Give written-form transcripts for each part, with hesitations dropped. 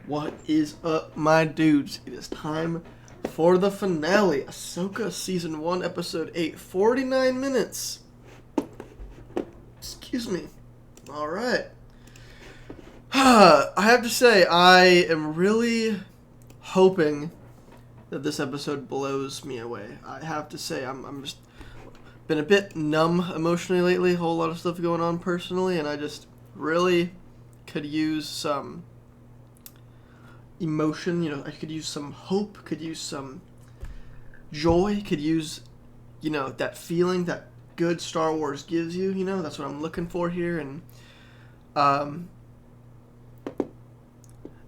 What is up, my dudes? It is time for the finale. Ashoka Season 1, Episode 8. 49 minutes. Excuse me. Alright. I have to say, I am really hoping that this episode blows me away. I have to say, I'm just been a bit numb emotionally lately. A whole lot of stuff going on personally, and I just really could use some emotion. I could use some hope, could use some joy, could use, that feeling that good Star Wars gives you. That's what I'm looking for here, and um,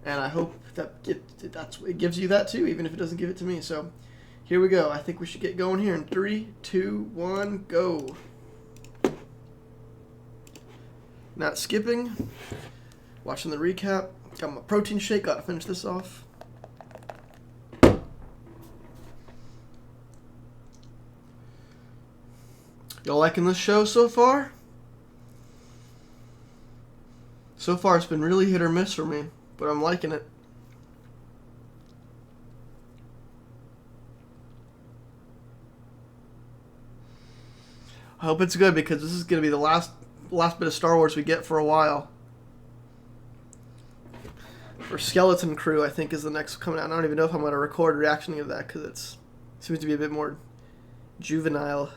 I hope that it gives you that too, even if it doesn't give it to me. So here we go. I think we should get going here in 3, 2, 1, go. Not skipping. Watching the recap. Got my protein shake. Gotta finish this off. Y'all liking this show so far? So far, it's been really hit or miss for me, but I'm liking it. I hope it's good because this is going to be the last bit of Star Wars we get for a while. For Skeleton Crew, I think, is the next coming out. I don't even know if I'm going to record reactioning of that because it seems to be a bit more juvenile.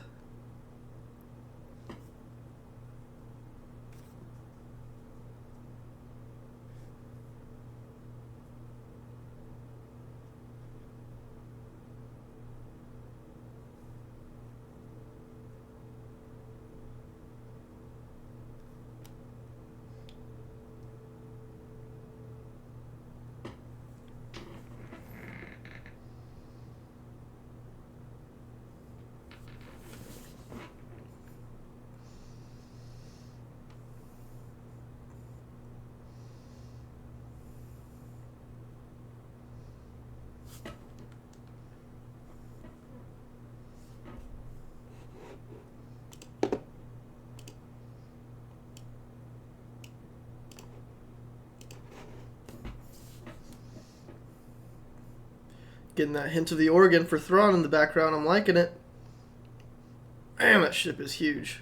Getting that hint of the organ for Thrawn in the background. I'm liking it. Man, that ship is huge.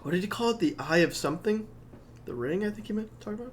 What did he call it? The Eye of something? The ring, I think he meant to talk about?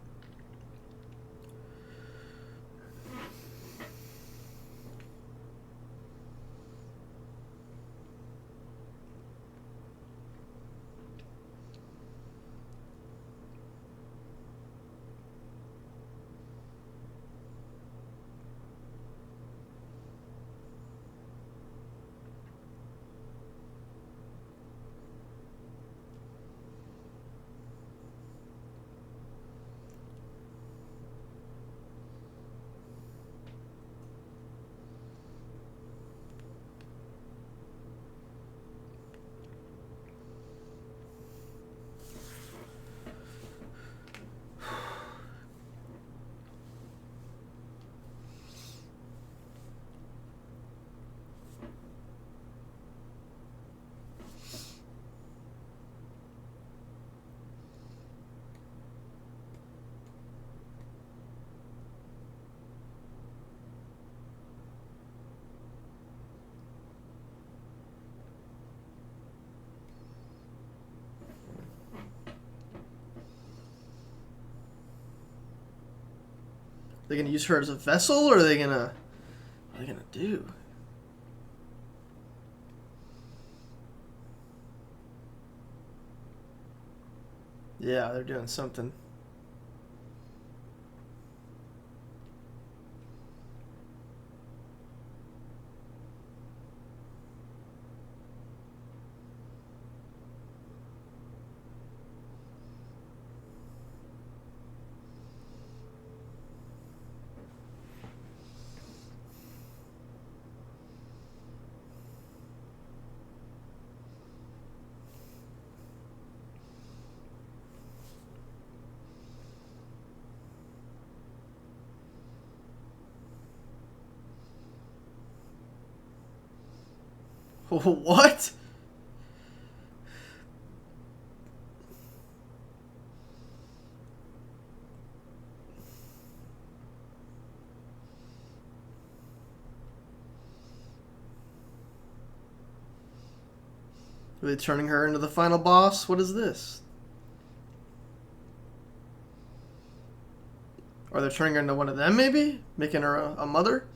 They're gonna use her as a vessel, or are they gonna? What are they gonna do? Yeah, they're doing something. What? Are they turning her into the final boss? What is this? Are they turning her into one of them, maybe? Making her a mother?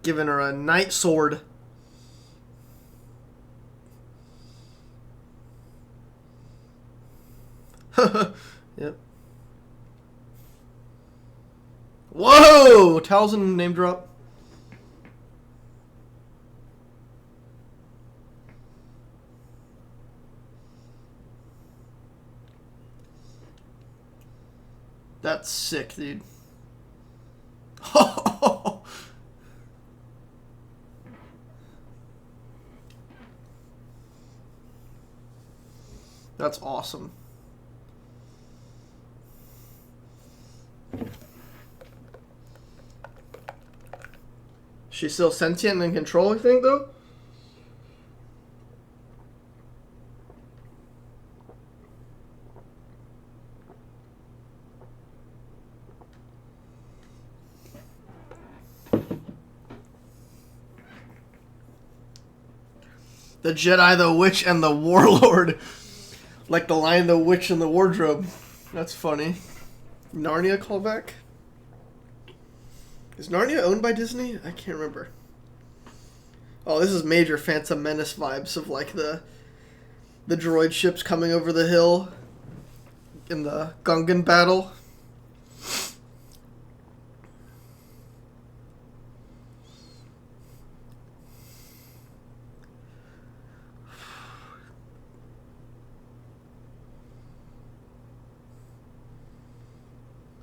Giving her a knight sword. Yep. Whoa! Talzin name drop. That's sick, dude. That's awesome. She's still sentient and in control, I think, though? The Jedi, the Witch, and the Warlord. Like the Lion, the Witch, and the Wardrobe. That's funny. Narnia callback? Is Narnia owned by Disney? I can't remember. Oh, this is major Phantom Menace vibes of like the droid ships coming over the hill in the Gungan battle.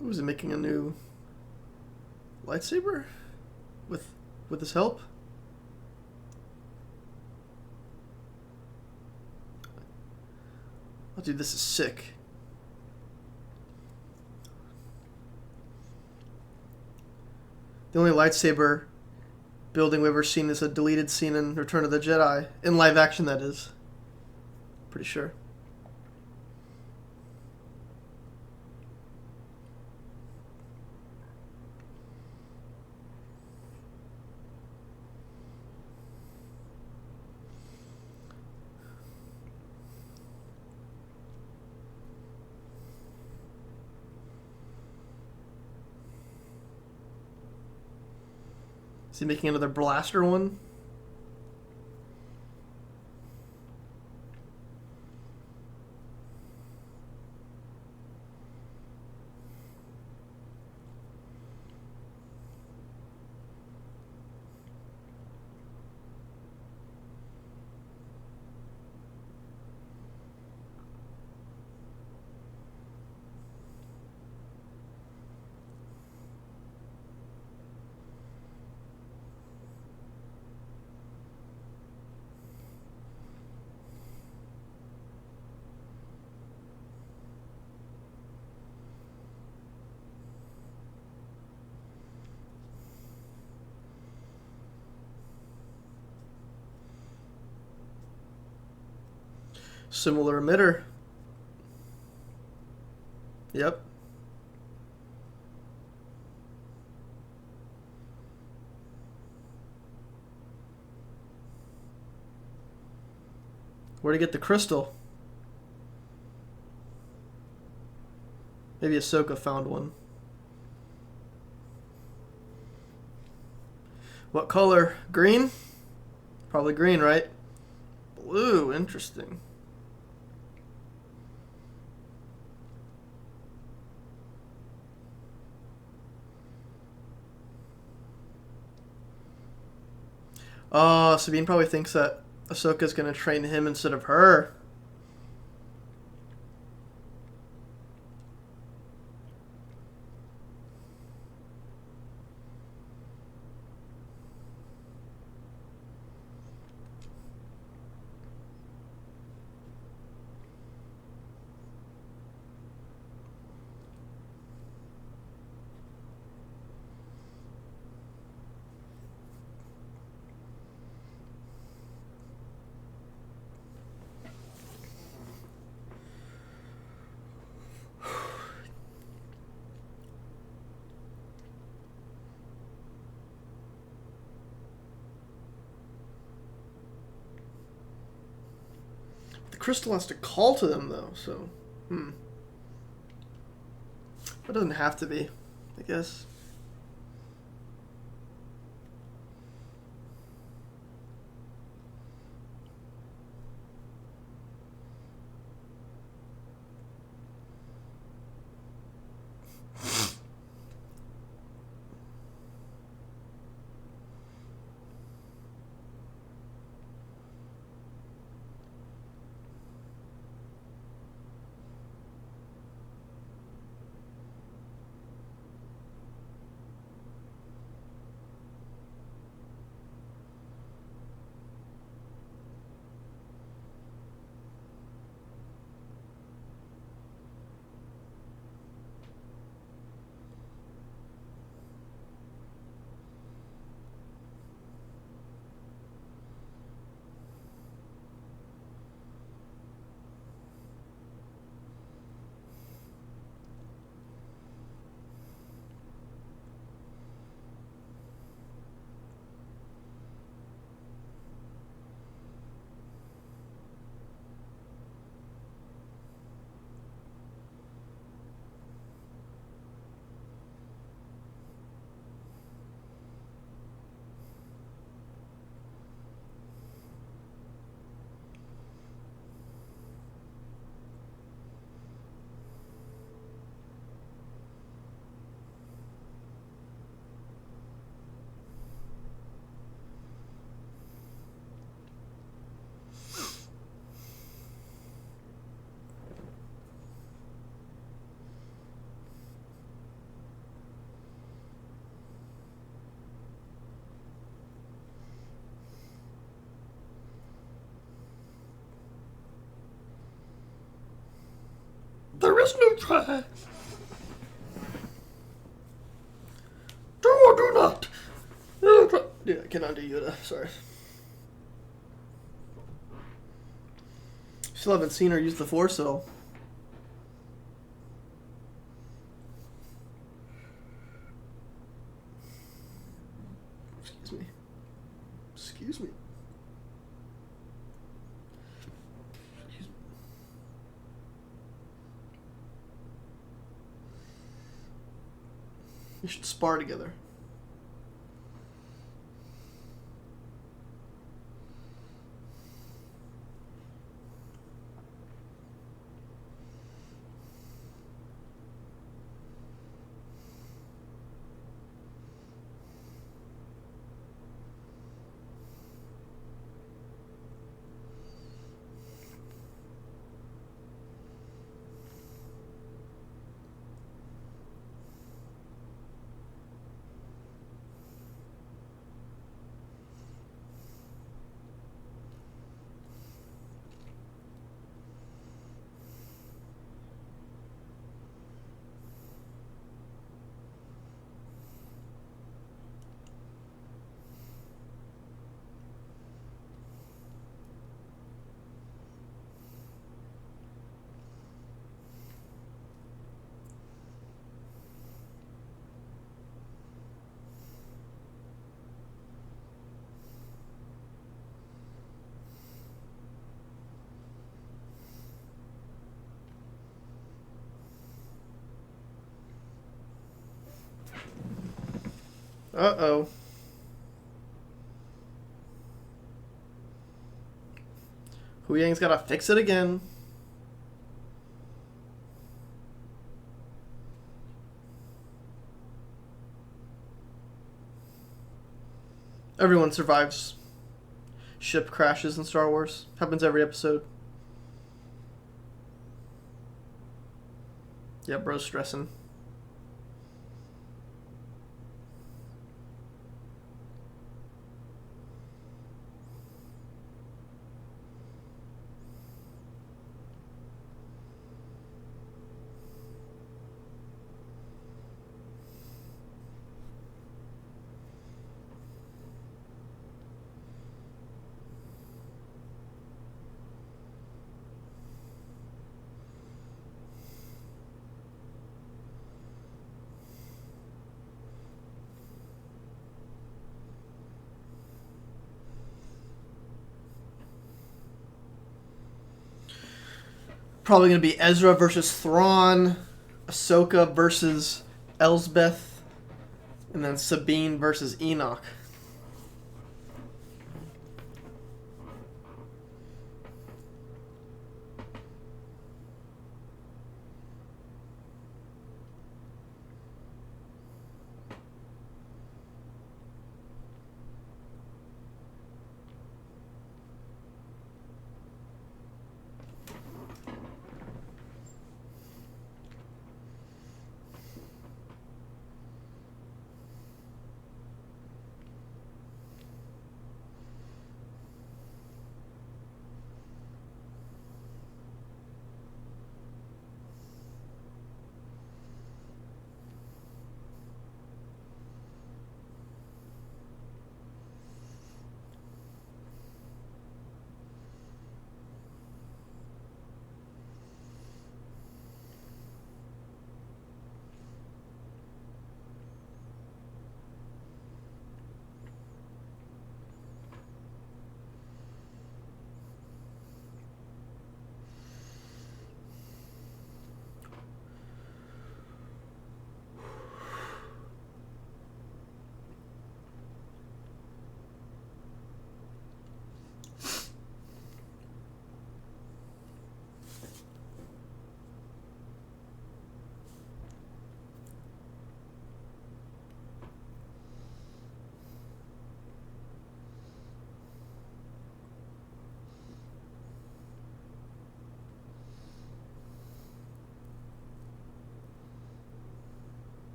Was he making a new lightsaber with his help? Oh, dude, this is sick. The only lightsaber building we've ever seen is a deleted scene in Return of the Jedi. In live action, that is. Pretty sure. Is he making another blaster one? Similar emitter. Yep. Where'd he get the crystal? Maybe Ahsoka found one. What color? Green? Probably green, right? Blue, interesting. Sabine probably thinks that Ahsoka's gonna train him instead of her. The crystal has to call to them, though, so... It doesn't have to be, I guess. There is no try. Do or do not. Yeah, I cannot do Yoda. Sorry. Still haven't seen her use the Force, though. Excuse me. Excuse me. You should spar together. Uh-oh. Hu Yang's gotta fix it again. Everyone survives ship crashes in Star Wars. Happens every episode. Yeah, bro's stressing. Probably going to be Ezra versus Thrawn, Ahsoka versus Elsbeth, and then Sabine versus Enoch.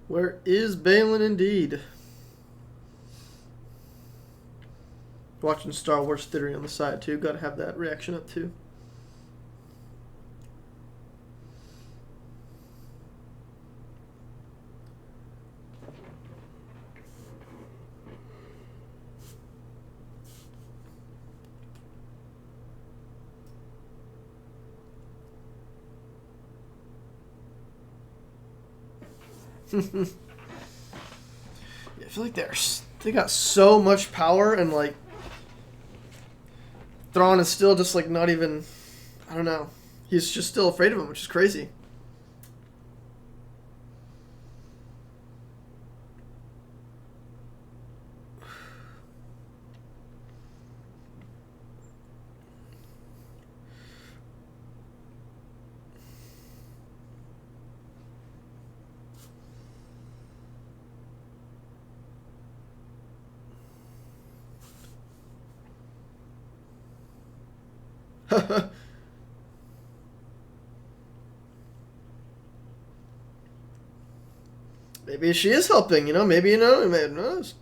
Where is Balin indeed? Watching Star Wars Theory on the side too. Gotta have that reaction up too. Yeah, I feel like they got so much power, and like Thrawn is still just like not even. I don't know. He's just still afraid of him, which is crazy. Maybe she is helping, you know? Maybe, who knows?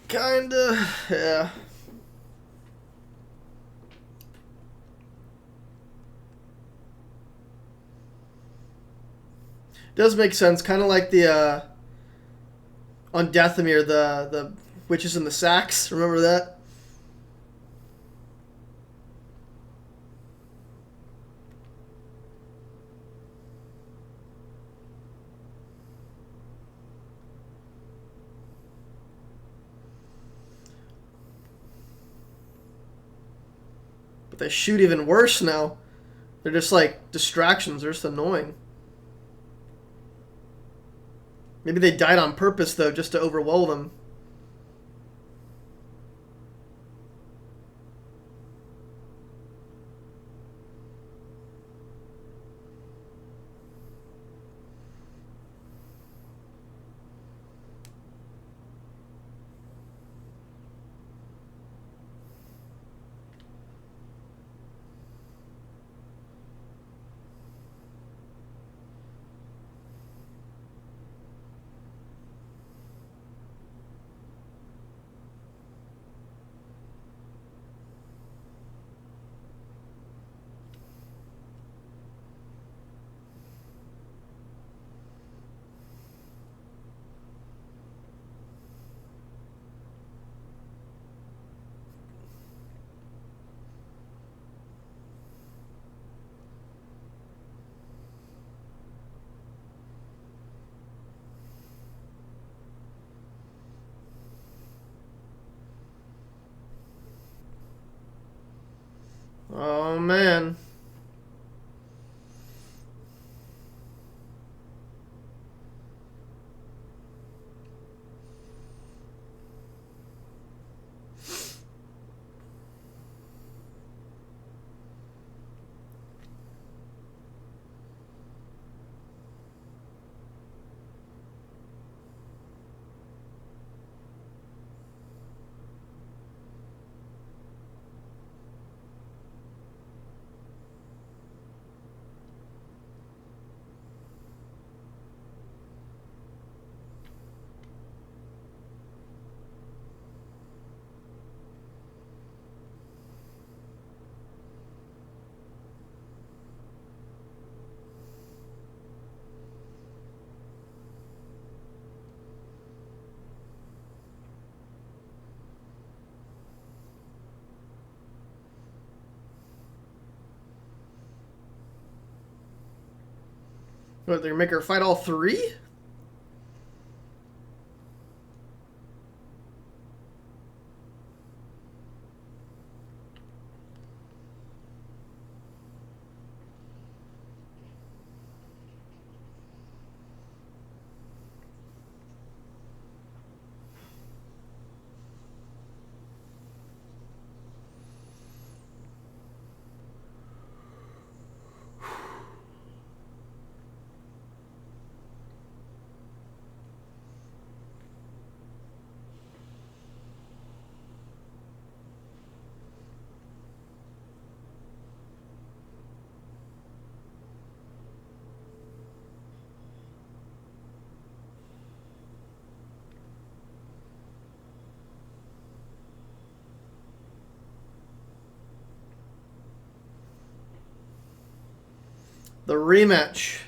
Kinda, yeah. Does make sense. Kind of like the on Dathomir, the witches in the sacks. Remember that? But they shoot even worse now. They're just like distractions. They're just annoying. Maybe they died on purpose though, just to overwhelm them. Oh man. What, they're gonna make her fight all three? The rematch.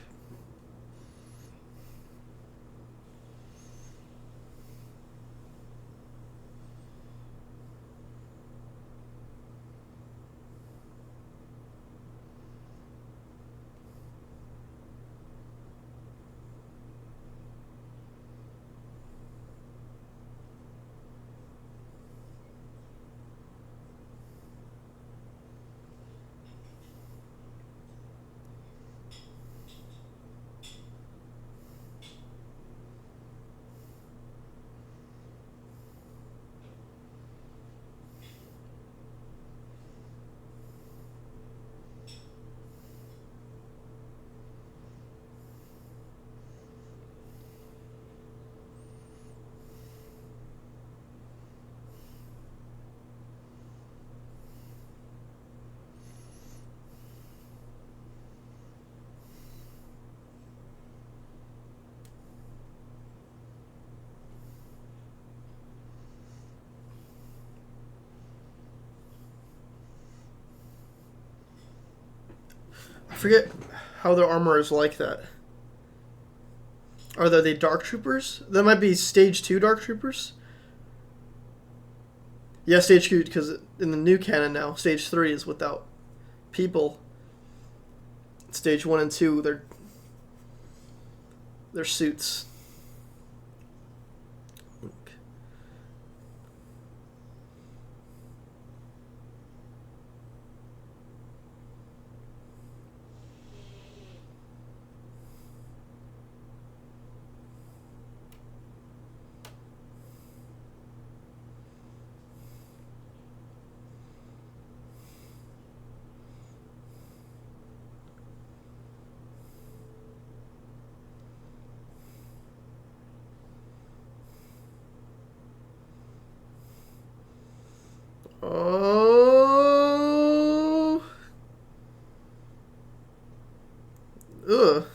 forget how their armor is like that. Are they Dark Troopers? That might be Stage 2 Dark Troopers? Yeah, Stage 2, because in the new canon now, Stage 3 is without people. Stage 1 and 2, they're suits. Oh. Ugh.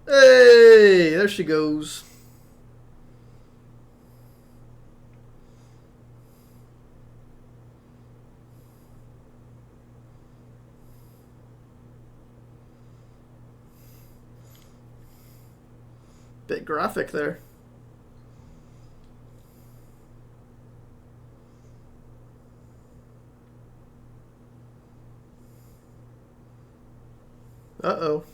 Hey, there she goes. Bit graphic there. Uh-oh.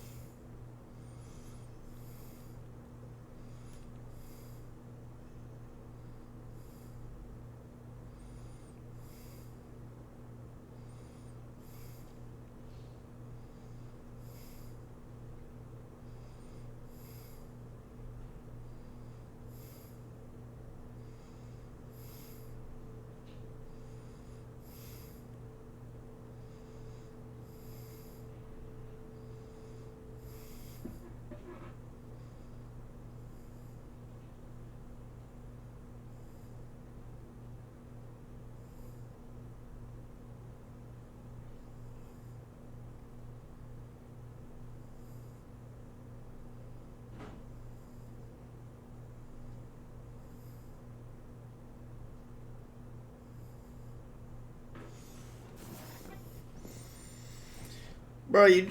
Bro, you...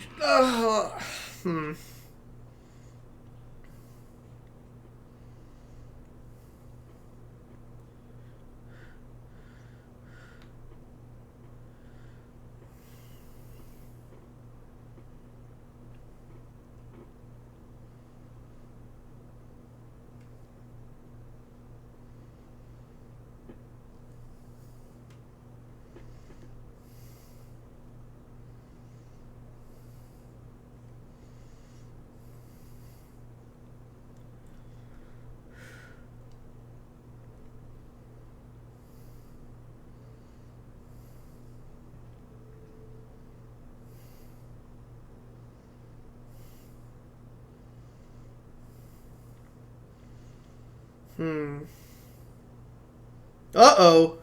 hmm. Hmm. Uh-oh.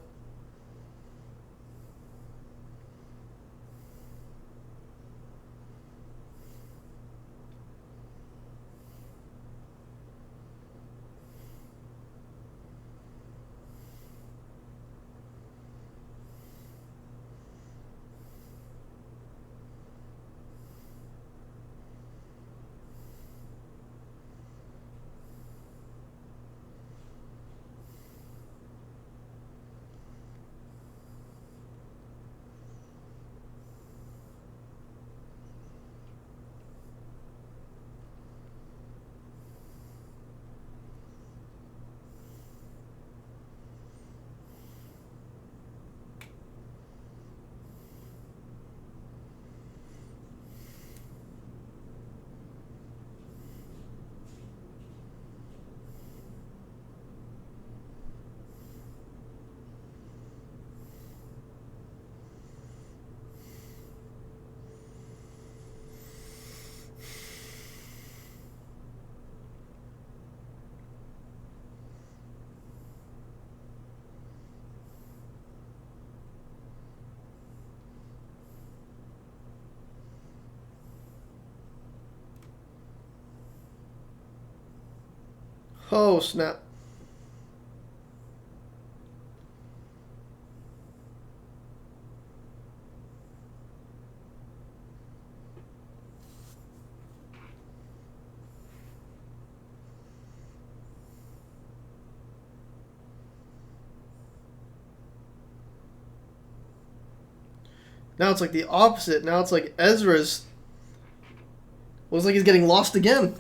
Oh, snap. Now it's like the opposite. Now it's like Ezra's looks like he's getting lost again.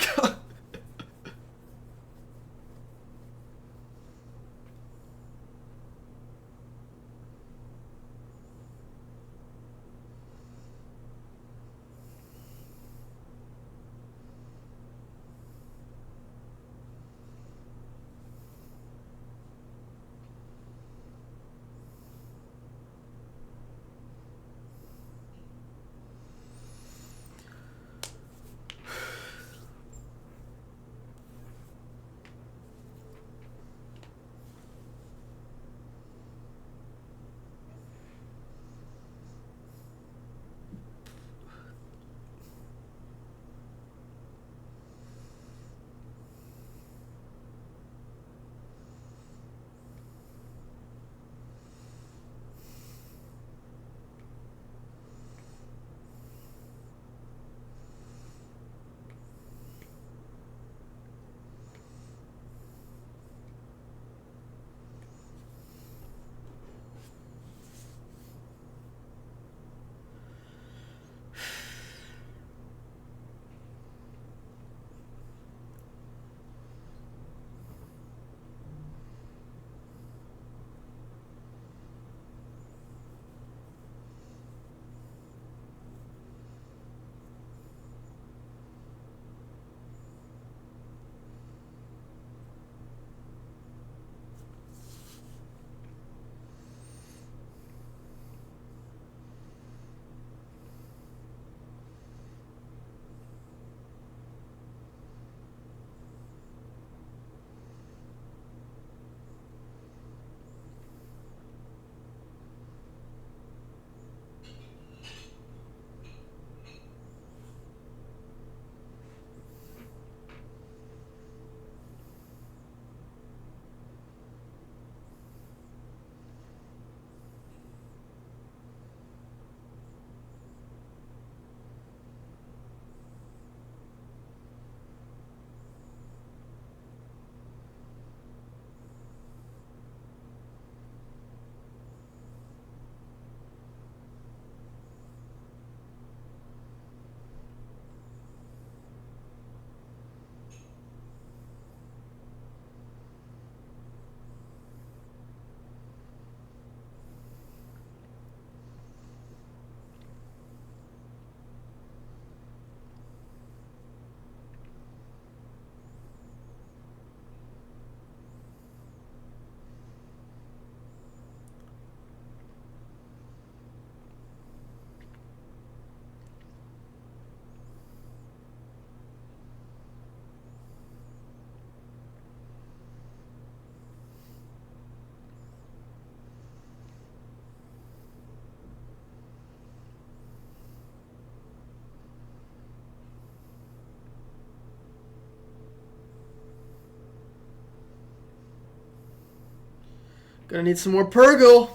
Gonna need some more Purgle.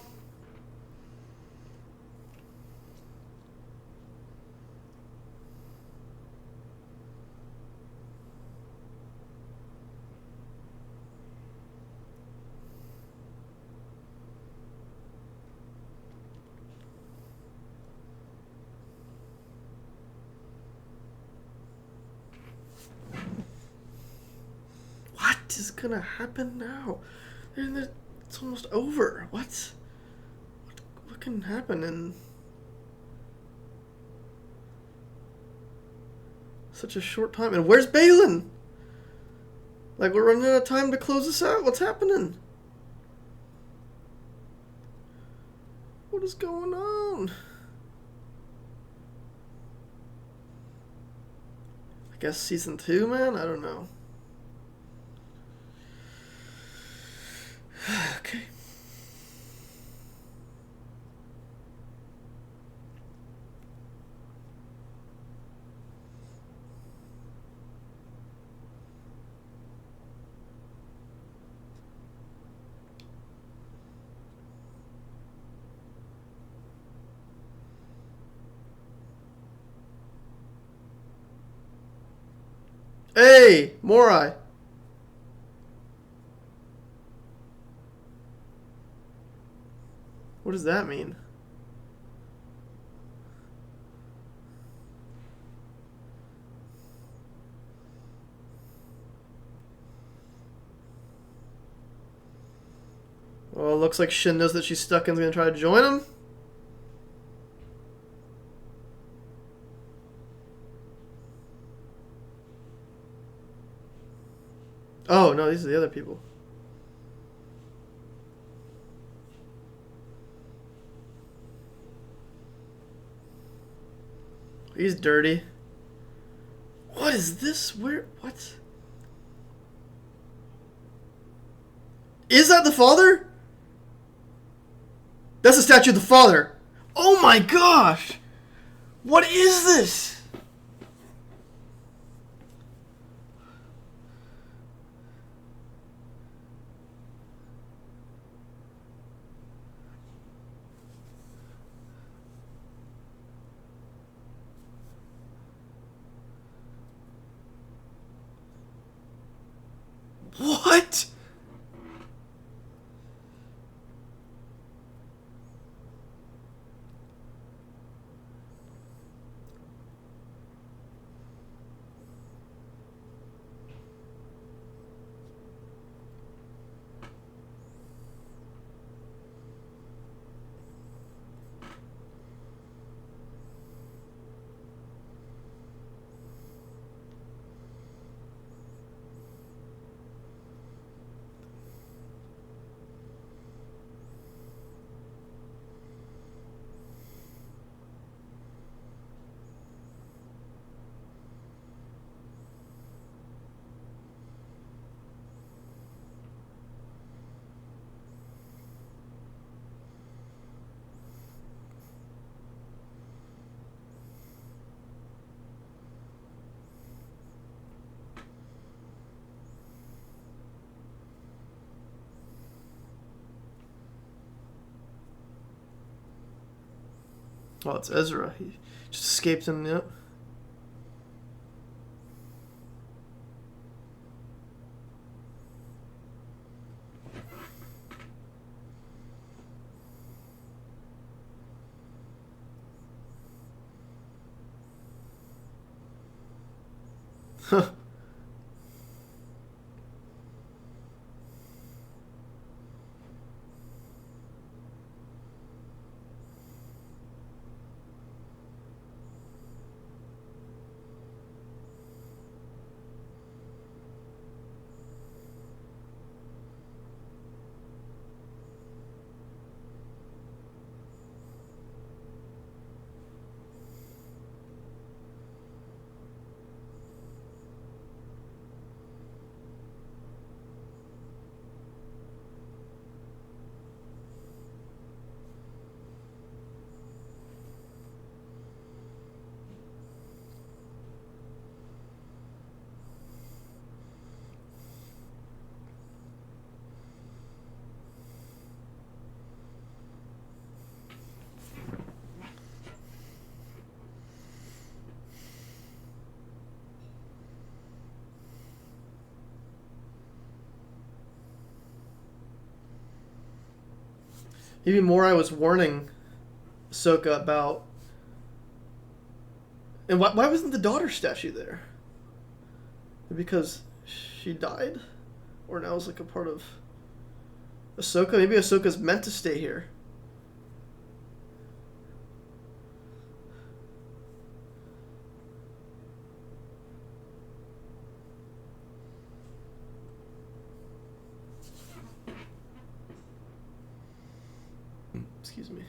What is gonna happen now? It's almost over. What can happen in such a short time? And where's Balin? Like, we're running out of time to close this out. What's happening? What is going on? I guess season 2, man? I don't know. Okay. Hey, Morai. What does that mean? Well, it looks like Shin knows that she's stuck and is going to try to join him. Oh, no, these are the other people. He's dirty. What is this? Where? What? Is that the father? That's the statue of the father. Oh my gosh! What is this? What? Oh, it's Ezra. He just escaped him, yep. Huh. Even more, I was warning Ahsoka about. And why wasn't the daughter statue there? Because she died? Or now is like a part of Ahsoka? Maybe Ahsoka's meant to stay here. Excuse me.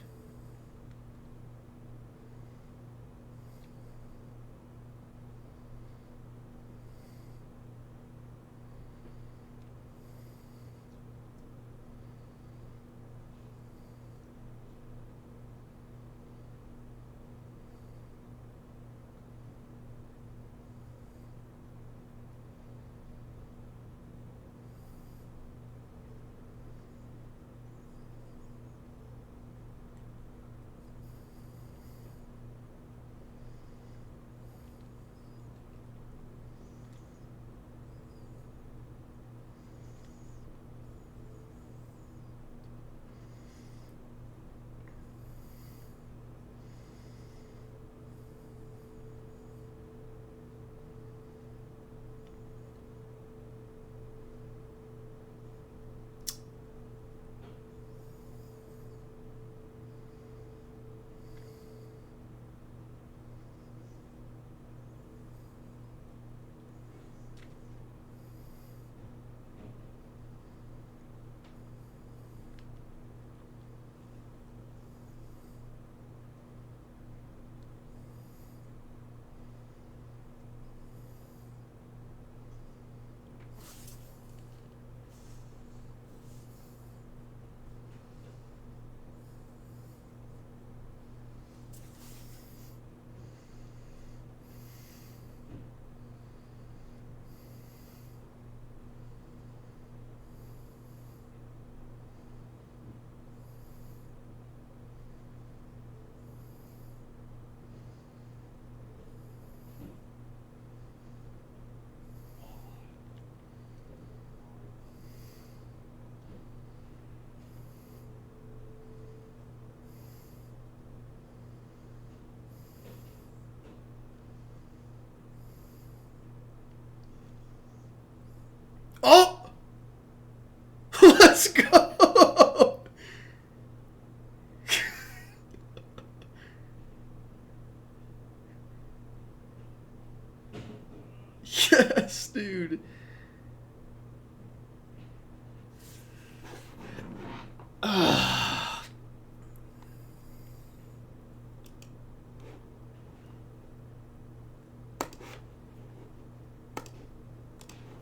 Let's go! Yes, dude.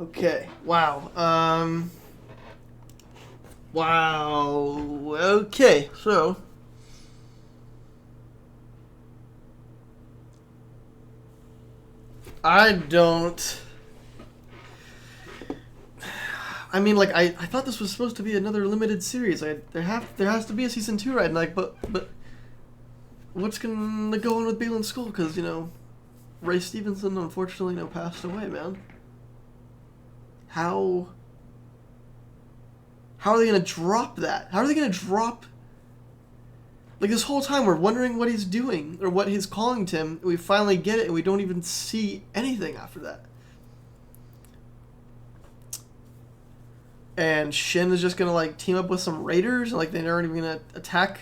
Okay. Wow. Wow. Okay. So. I don't. I mean, like, I thought this was supposed to be another limited series. There has to be a season 2, right? And like, but what's gonna go on with Balin's School? Because Ray Stevenson unfortunately passed away, man. How are they gonna drop that? How are they gonna drop? Like, this whole time we're wondering what he's doing or what he's calling to him. We finally get it, and we don't even see anything after that. And Shin is just gonna like team up with some raiders, and like they aren't even gonna attack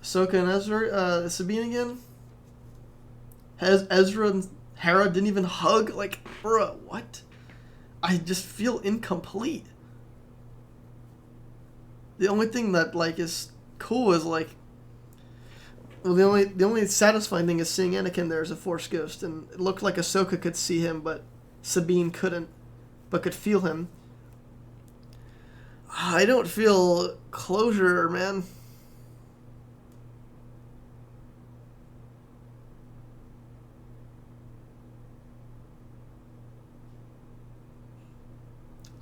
Ahsoka and Sabine again. Ezra and Hera didn't even hug. Like, bruh, what? I just feel incomplete. The only thing that like is cool is like, well, the only satisfying thing is seeing Anakin there as a Force ghost, and it looked like Ahsoka could see him, but Sabine couldn't, but could feel him. I don't feel closure, man.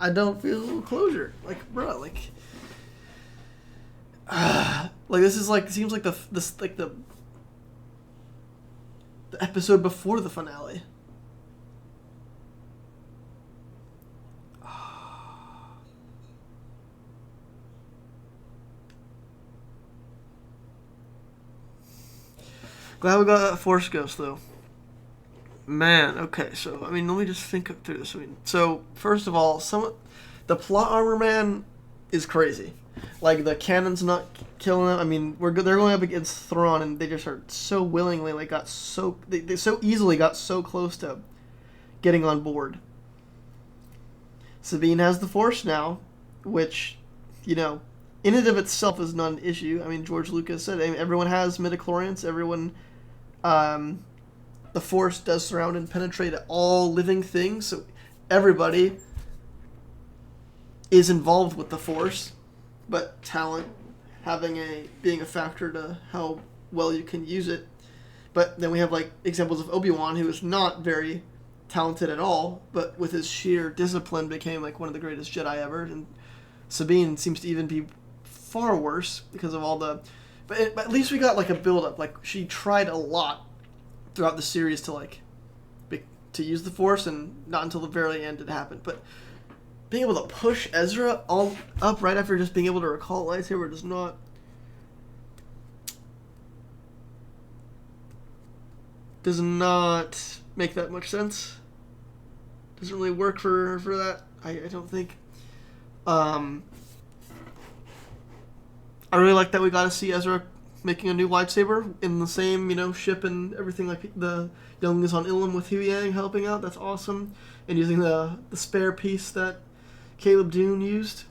I don't feel closure. Like, bro, like this is like, seems like the episode before the finale. Glad we got that Force Ghost, though. Man, okay, so, I mean, let me just think through this. I mean, so, first of all, the plot armor man is crazy. Like, the cannon's not killing them. I mean, they're going up against Thrawn, and they just are so willingly, like, they so easily got so close to getting on board. Sabine has the Force now, which, in and of itself is not an issue. I mean, George Lucas said, everyone has midichlorians, everyone... the Force does surround and penetrate all living things, so everybody is involved with the Force, but talent being a factor to how well you can use it. But then we have like examples of Obi-Wan, who is not very talented at all, but with his sheer discipline became like one of the greatest Jedi ever. And Sabine seems to even be far worse because of all the... But at least we got like a build-up. Like, she tried a lot throughout the series to use the Force, and not until the very end did it happen. But being able to push Ezra all up right after just being able to recall a lightsaber does not make that much sense. Doesn't really work for that. I don't think. I really like that we got to see Ezra making a new lightsaber in the same, ship and everything, like the younglings on Ilum with Huyang helping out. That's awesome. And using the spare piece that Caleb Dune used.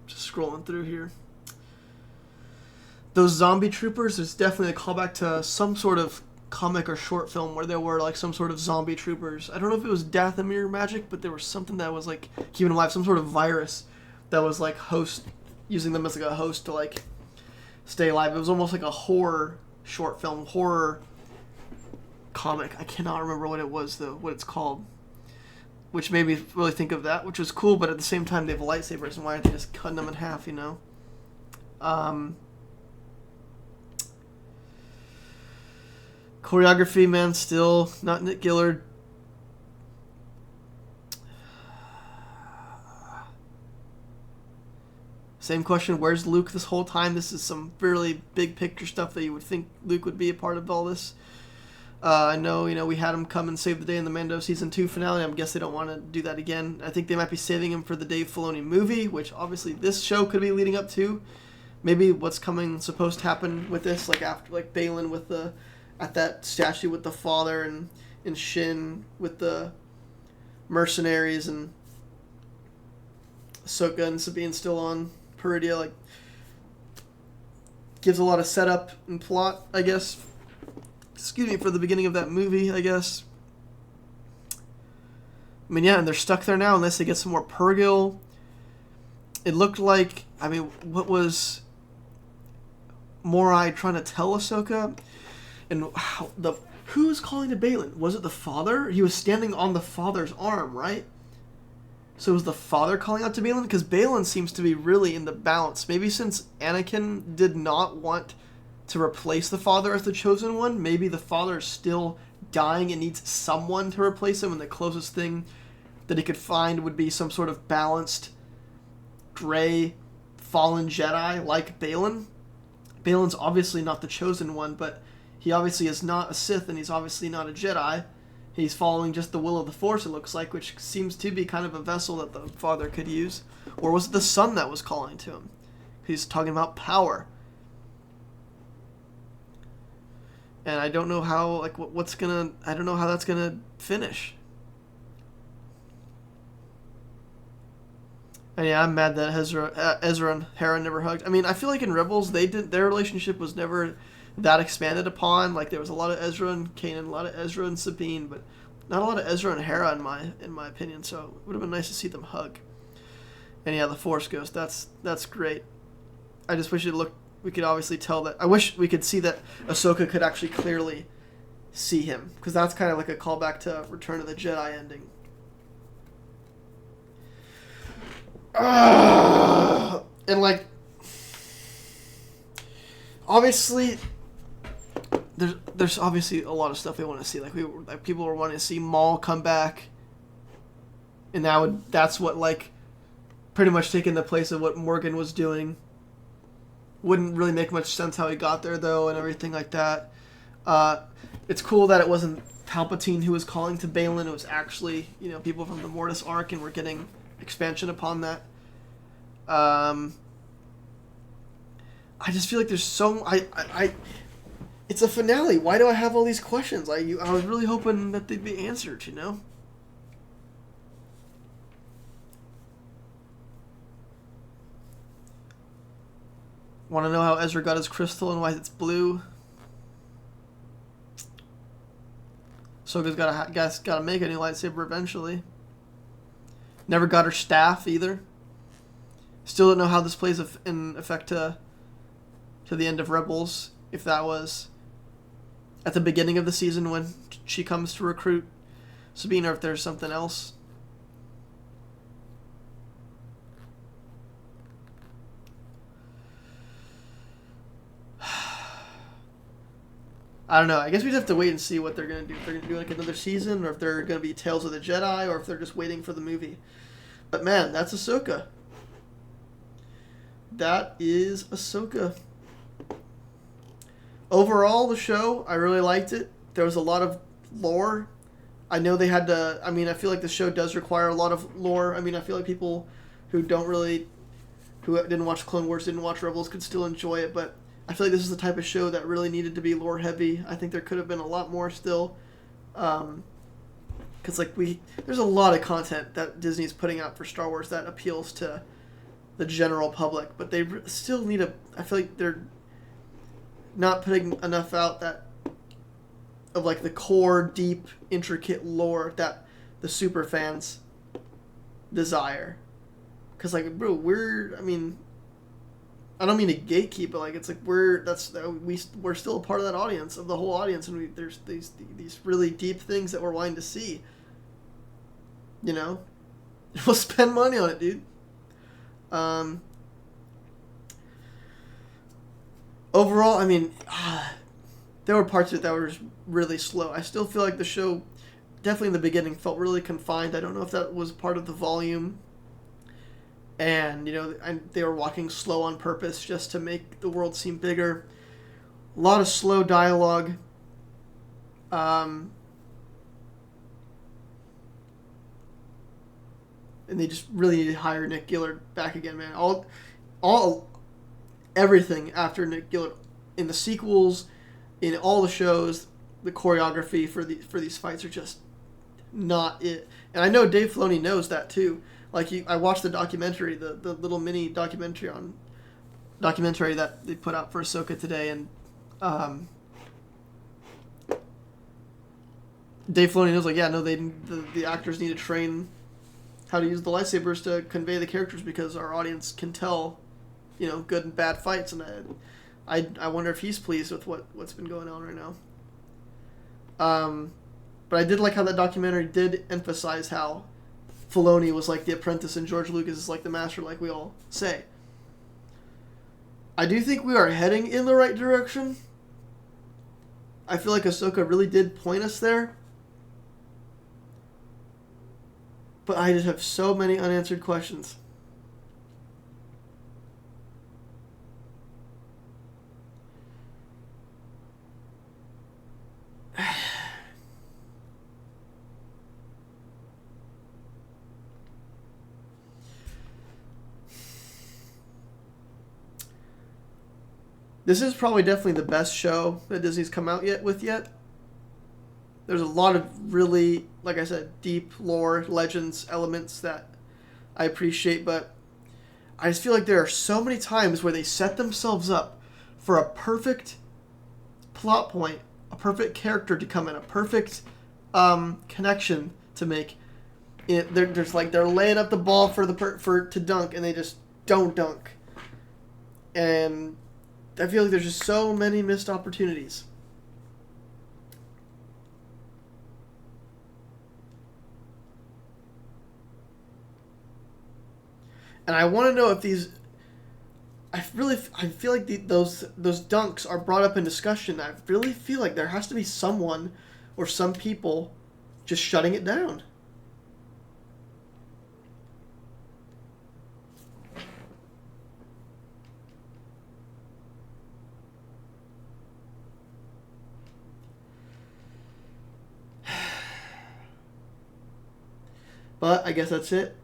Just scrolling through here. Those zombie troopers is definitely a callback to some sort of comic or short film where there were like some sort of zombie troopers. I don't know if it was Dathomir magic, but there was something that was like keeping alive, some sort of virus that was like using them as like a host to like stay alive. It was almost like a horror short film, horror comic. I cannot remember what it was though, what it's called. Which made me really think of that, which was cool, but at the same time they have lightsabers, and why aren't they just cutting them in half, Choreography, man, still not Nick Gillard. Same question, where's Luke this whole time? This is some really big picture stuff that you would think Luke would be a part of all this. I know, we had him come and save the day in the Mando Season 2 finale. I guess they don't want to do that again. I think they might be saving him for the Dave Filoni movie, which obviously this show could be leading up to. Maybe what's supposed to happen with this, like after, like Balin with at that statue with the father, and Shin with the mercenaries, and Ahsoka and Sabine still on Peridia, like, gives a lot of setup and plot, I guess. Excuse me, for the beginning of that movie, I guess. I mean, yeah, and they're stuck there now unless they get some more Purrgil. It looked like, what was Morai trying to tell Ahsoka? And who was calling to Balin? Was it the father? He was standing on the father's arm, right? So was the father calling out to Balin? Because Balin seems to be really in the balance. Maybe since Anakin did not want to replace the father as the chosen one, maybe the father is still dying and needs someone to replace him, and the closest thing that he could find would be some sort of balanced gray fallen Jedi like Balin. Balin's obviously not the chosen one, but he obviously is not a Sith, and he's obviously not a Jedi. He's following just the will of the Force, it looks like, which seems to be kind of a vessel that the father could use. Or was it the son that was calling to him? He's talking about power. And I don't know how, like, I don't know how that's gonna finish. And yeah, I'm mad that Ezra and Hera never hugged. I mean, I feel like in Rebels, their relationship was never that expanded upon. Like, there was a lot of Ezra and Kanan, a lot of Ezra and Sabine, but not a lot of Ezra and Hera in my opinion. So it would have been nice to see them hug. And yeah, the Force Ghost, that's great. I just wish we could obviously tell that. I wish we could see that Ahsoka could actually clearly see him, because that's kind of like a callback to Return of the Jedi ending. And like, obviously, there's obviously a lot of stuff we want to see. Like people were wanting to see Maul come back, and that's what, like, pretty much taking the place of what Morgan was doing. Wouldn't really make much sense how he got there, though, and everything like that. It's cool that it wasn't Palpatine who was calling to Balin. It was actually, people from the Mortis arc, and we're getting expansion upon that. I just feel like there's so... it's a finale. Why do I have all these questions? I was really hoping that they'd be answered, Want to know how Ezra got his crystal and why it's blue? Ahsoka's got to make a new lightsaber eventually. Never got her staff either. Still don't know how this plays in effect to the end of Rebels. If that was at the beginning of the season when she comes to recruit Sabine, or if there's something else. I don't know. I guess we'd have to wait and see what they're going to do. If they're going to do like another season, or if they're going to be Tales of the Jedi, or if they're just waiting for the movie. But man, that's Ahsoka. That is Ahsoka. Overall, the show, I really liked it. There was a lot of lore. I know they had to... I mean, I feel like the show does require a lot of lore. I mean, I feel like people who didn't watch Clone Wars, didn't watch Rebels, could still enjoy it, but I feel like this is the type of show that really needed to be lore heavy. I think there could have been a lot more still. Because there's a lot of content that Disney's putting out for Star Wars that appeals to the general public, but they still need I feel like they're not putting enough out of like the core, deep, intricate lore that the super fans desire. Because I don't mean to gatekeep, but like it's like we're still a part of that audience, of the whole audience, and there's these really deep things that we're wanting to see. We'll spend money on it, dude. Overall, I mean, there were parts of it that were just really slow. I still feel like the show, definitely in the beginning, felt really confined. I don't know if that was part of the volume. And, they were walking slow on purpose just to make the world seem bigger. A lot of slow dialogue. And they just really need to hire Nick Gillard back again, man. Everything after Nick Gillard in the sequels, in all the shows, the choreography for these fights are just not it. And I know Dave Filoni knows that too. Like I watched the documentary, the little mini documentary that they put out for Ahsoka today, and Dave Filoni was like, yeah, no, the actors need to train how to use the lightsabers to convey the characters because our audience can tell, good and bad fights, and I wonder if he's pleased with what's been going on right now. But I did like how that documentary did emphasize how Filoni was like the apprentice and George Lucas is like the master, like we all say. I do think we are heading in the right direction. I feel like Ahsoka really did point us there. But I just have so many unanswered questions. This is probably definitely the best show that Disney's come out yet. There's a lot of really, like I said, deep lore, legends, elements that I appreciate, but I just feel like there are so many times where they set themselves up for a perfect plot point, a perfect character to come in, a perfect connection to make. They're laying up the ball to dunk, and they just don't dunk. And I feel like there's just so many missed opportunities. And I want to know if these... I feel like those dunks are brought up in discussion. I really feel like there has to be someone or some people just shutting it down. But I guess that's it.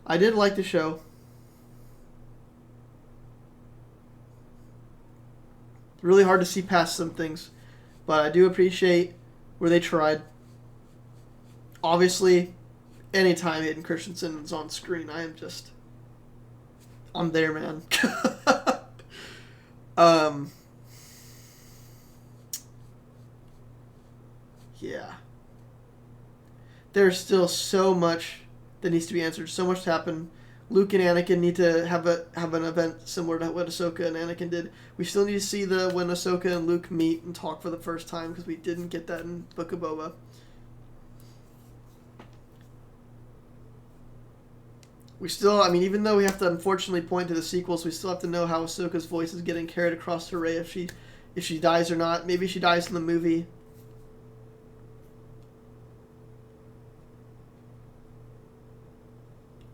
I did like the show. Really hard to see past some things, but I do appreciate where they tried. Obviously, anytime Hayden Christensen is on screen, I'm there, man. Yeah. There's still so much that needs to be answered. So much to happen. Luke and Anakin need to have an event similar to what Ahsoka and Anakin did. We still need to see when Ahsoka and Luke meet and talk for the first time because we didn't get that in Book of Boba. We still, even though we have to unfortunately point to the sequels, we still have to know how Ahsoka's voice is getting carried across to Rey if she dies or not. Maybe she dies in the movie.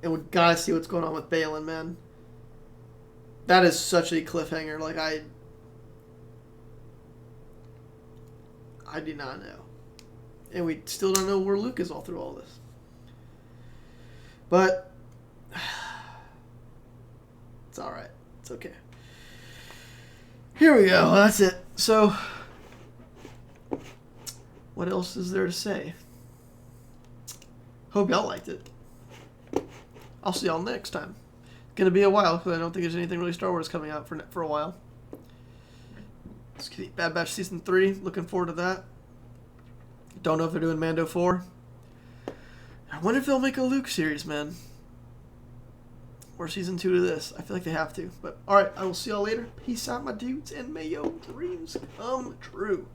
And we gotta see what's going on with Balin, man. That is such a cliffhanger. Like, I do not know. And we still don't know where Luke is all through all this. But it's alright. It's okay. Here we go. That's it. So, what else is there to say? Hope y'all liked it. I'll see y'all next time. It's going to be a while because I don't think there's anything really Star Wars coming out for a while. Bad Batch Season 3. Looking forward to that. Don't know if they're doing Mando 4. I wonder if they'll make a Luke series, man. Or Season 2 to this. I feel like they have to. But, alright, I will see y'all later. Peace out, my dudes, and may your dreams come true.